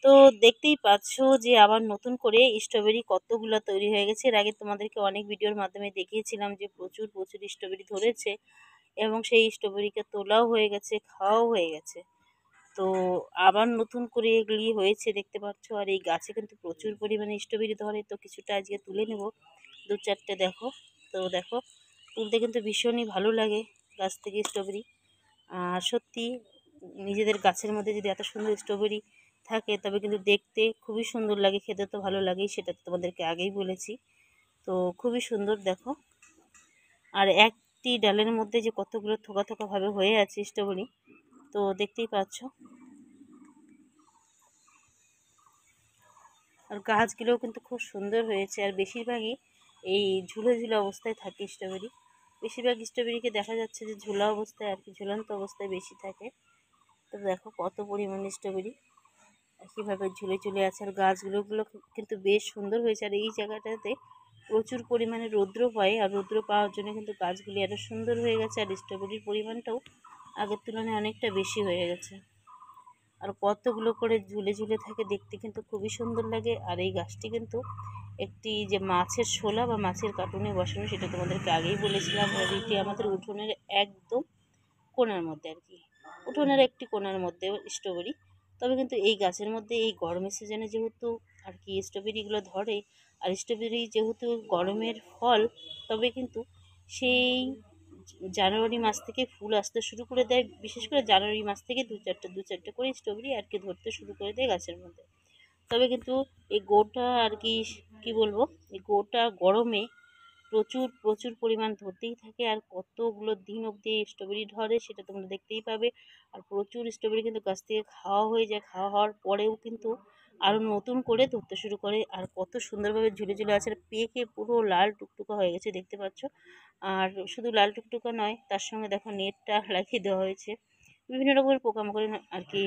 তো দেখতেই পাচ্ছ যে আবার নতুন করে স্ট্রবেরি কতগুলো তৈরি হয়ে গেছে। এর আগে তোমাদেরকে অনেক ভিডিওর মাধ্যমে দেখিয়েছিলাম যে প্রচুর প্রচুর স্ট্রবেরি ধরেছে এবং সেই স্ট্রবেরিকে তোলাও হয়ে গেছে, খাওয়াও হয়ে গেছে। তো আবার নতুন করে এগুলি হয়েছে দেখতে পাচ্ছ। আর এই গাছে কিন্তু প্রচুর পরিমাণে স্ট্রবেরি ধরে, তো কিছুটা আজকে তুলে নেব, 2-4টে দেখো। তো দেখো, তুলতে কিন্তু ভীষণই ভালো লাগে গাছ থেকে স্ট্রবেরি। আর সত্যি নিজেদের গাছের মধ্যে যদি এত সুন্দর স্ট্রবেরি থাকে তবে কিন্তু দেখতে খুবই সুন্দর লাগে, খেতে তো ভালো লাগেই, সেটা তো তোমাদেরকে আগেই বলেছি। তো খুবই সুন্দর দেখো। আর একটি ডালের মধ্যে যে কতগুলো থোকা থোকা ভাবে হয়ে আছে স্ট্রবেরি, তো দেখতেই পাচ্ছ। আর গাছগুলোও কিন্তু খুব সুন্দর হয়েছে। আর বেশিরভাগই এই ঝুলে ঝুলে অবস্থায় থাকে স্ট্রবেরি। বেশিরভাগ স্ট্রবেরিকে দেখা যাচ্ছে যে ঝোলা অবস্থায় আর কি, ঝুলন্ত অবস্থায় বেশি থাকে। তো দেখো কত পরিমাণে স্ট্রবেরি কীভাবে ঝুলে ঝুলে আছে। আর গাছগুলো কিন্তু বেশ সুন্দর হয়েছে। আর এই জায়গাটাতে প্রচুর পরিমাণে রৌদ্র পায়, আর রৌদ্র পাওয়ার জন্য কিন্তু গাছগুলি আরও সুন্দর হয়ে গেছে। আর স্ট্রবেরির পরিমাণটাও আগের তুলনায় অনেকটা বেশি হয়ে গেছে। আর কতগুলো করে ঝুলে ঝুলে থাকে, দেখতে কিন্তু খুবই সুন্দর লাগে। আর এই গাছটি কিন্তু একটি যে মাছের শোলা বা মাছের কার্টুনে বসানো, সেটা তোমাদেরকে আগেই বলেছিলাম। আর এটি আমাদের উঠোনের একদম কোণার মধ্যে আর কি, উঠোনের একটি কোণার মধ্যে স্ট্রবেরি। তবে কিন্তু এই গাছের মধ্যে এই গরমের সিজনে যেহেতু আর কি স্ট্রবেরিগুলো ধরে, আর স্ট্রবেরি যেহেতু গরমের ফল, তবে কিন্তু সেই জানুয়ারি মাস থেকে ফুল আসতে শুরু করে দেয়। বিশেষ করে জানুয়ারি মাস থেকে দু চারটে করে স্ট্রবেরি আর কি ধরতে শুরু করে দেয় গাছের মধ্যে। তবে কিন্তু এই গোটা আর কি, কি বলবো, এই গোটা গরমে প্রচুর প্রচুর পরিমাণ ধরতেই থাকে। আর কতগুলো দিন অবধি স্ট্রবেরি ধরে সেটা তোমরা দেখতেই পাবে। আর প্রচুর স্ট্রবেরি কিন্তু গাছ থেকে খাওয়া হয়ে যায়, খাওয়া হওয়ার পরেও কিন্তু আরও নতুন করে ধরতে শুরু করে। আর কত সুন্দরভাবে ঝুলে ঝুলে আছে, আর পেকে পুরো লাল টুকটুকা হয়ে গেছে দেখতে পাচ্ছ। আর শুধু লাল টুকটুকা নয়, তার সঙ্গে দেখো নেটটা লাগিয়ে দেওয়া হয়েছে। বিভিন্ন রকমের পোকামাকড় আর কি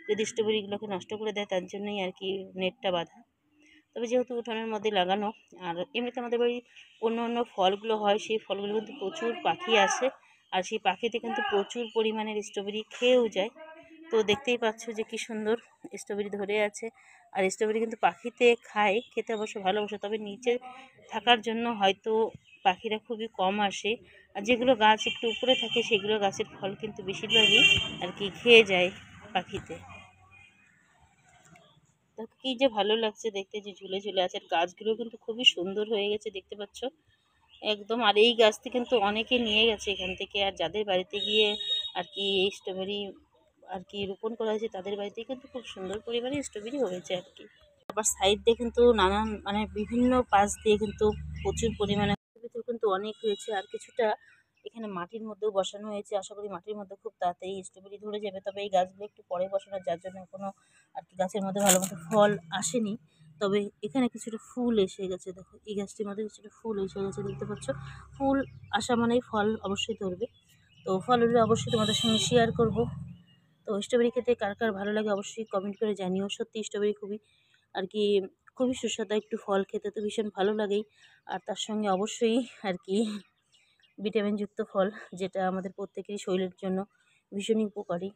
যদি স্ট্রবেরিগুলোকে নষ্ট করে দেয়, তার জন্যই আর কি নেটটা বাঁধা। তবে যেহেতু উঠোনের মধ্যে লাগানো, আর এমনিতে আমাদের বাড়ি অন্য অন্য ফলগুলো হয়, সেই ফলগুলো কিন্তু প্রচুর পাখি আসে। আর সেই পাখিতে কিন্তু প্রচুর পরিমাণের স্ট্রবেরি খেয়েও যায়। তো দেখতেই পাচ্ছ যে কি সুন্দর স্ট্রবেরি ধরে আছে। আর স্ট্রবেরি কিন্তু পাখিতে খায়, খেতে অবশ্য ভালোবাসে, তবে নিচে থাকার জন্য হয়তো পাখিরা খুবই কম আসে। আর যেগুলো গাছ একটু উপরে থাকে সেগুলো গাছের ফল কিন্তু বেশিরভাগই আর কি খেয়ে যায় পাখিতে। দেখো কি যে ভালো লাগছে দেখতে, যে ঝুলে ঝুলে আছে। আর গাছগুলো কিন্তু খুবই সুন্দর হয়ে গেছে দেখতে পাচ্ছ একদম। আর এই গাছটি কিন্তু অনেকে নিয়ে গেছে এখান থেকে। আর যাদের বাড়িতে গিয়ে আর কি এই স্ট্রবেরি আর কি রোপণ করা হয়েছে, তাদের বাড়িতে কিন্তু খুব সুন্দর পরিমাণে স্ট্রবেরি হয়েছে আর কি। আবার সাইড দিয়ে কিন্তু নানান মানে বিভিন্ন পাশ দিয়ে কিন্তু প্রচুর পরিমাণে ভিতর কিন্তু অনেক হয়েছে। আর কিছুটা এখানে মাটির মধ্যেও বসানো হয়েছে। আশা করি মাটির মধ্যে খুব তাড়াতাড়ি স্ট্রবেরি ধরে যাবে। তবে এই গাছগুলো একটু পরে বসানো, যার জন্য এখনো আর কি গাছের মধ্যে ভালো মতো ফল আসেনি। তবে এখানে কিছুটা ফুল এসে গেছে, দেখো এই গাছটির মধ্যে কিছুটা ফুল এসে গেছে দেখতে পাচ্ছ। ফুল আসা মানেই ফল অবশ্যই ধরবে। তো ফল হলে অবশ্যই তোমাদের সঙ্গে শেয়ার করব। তো স্ট্রবেরি খেতে কার কার ভালো লাগে অবশ্যই কমেন্ট করে জানিও। সত্যি স্ট্রবেরি খুবই আর কি খুবই সুস্বাদু একটু ফল, খেতে তো ভীষণ ভালো লাগেই। আর তার সঙ্গে অবশ্যই আর কি ভিটামিনযুক্ত ফল, যেটা আমাদের প্রত্যেকেরই শরীরের জন্য ভীষণই উপকারী।